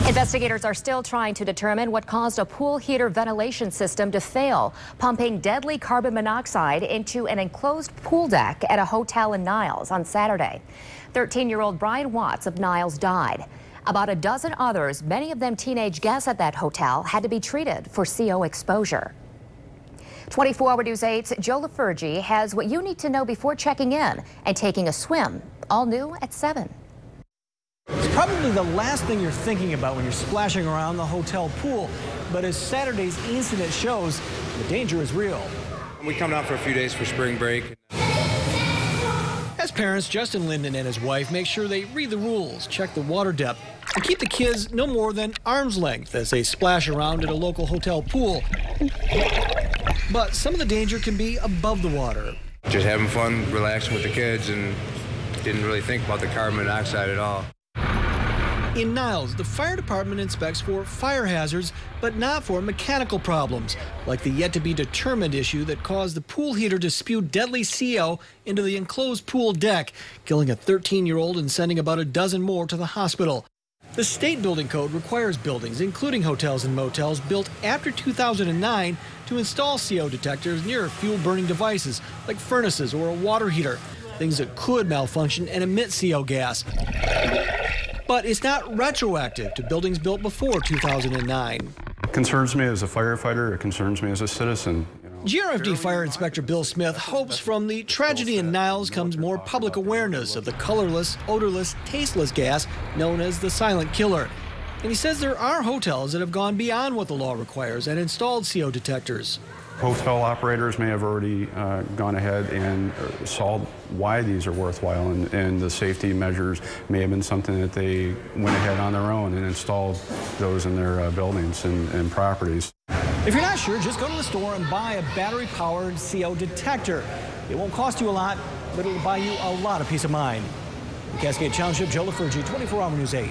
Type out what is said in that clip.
Investigators are still trying to determine what caused a pool heater ventilation system to fail, pumping deadly carbon monoxide into an enclosed pool deck at a hotel in Niles on Saturday. 13-year-old Brian Watts of Niles died. About a dozen others, many of them teenage guests at that hotel, had to be treated for CO exposure. 24-Hour News 8's Joe LaFurgie has what you need to know before checking in and taking a swim. All new at 7. It's probably the last thing you're thinking about when you're splashing around the hotel pool. But as Saturday's incident shows, the danger is real. We come down for a few days for spring break. As parents, Justin Linden and his wife make sure they read the rules, check the water depth, and keep the kids no more than arm's length as they splash around at a local hotel pool. But some of the danger can be above the water. Just having fun, relaxing with the kids, and didn't really think about the carbon monoxide at all. In Niles, the fire department inspects for fire hazards, but not for mechanical problems, like the yet-to-be-determined issue that caused the pool heater to spew deadly CO into the enclosed pool deck, killing a 13-year-old and sending about a dozen more to the hospital. The state building code requires buildings, including hotels and motels, built after 2009 to install CO detectors near fuel-burning devices like furnaces or a water heater, things that could malfunction and emit CO gas. But it's not retroactive to buildings built before 2009. It concerns me as a firefighter. It concerns me as a citizen. GRFD Fire Inspector Bill Smith hopes from the tragedy in Niles comes more public awareness of the colorless, odorless, tasteless gas known as the silent killer. And he says there are hotels that have gone beyond what the law requires and installed CO detectors. Hotel operators may have already gone ahead and saw why these are worthwhile, and the safety measures may have been something that they went ahead on their own and installed those in their buildings and properties. If you're not sure, just go to the store and buy a battery-powered CO detector. It won't cost you a lot, but it'll buy you a lot of peace of mind. In Cascade Township, Joe LaFurgie, 24-Hour News 8.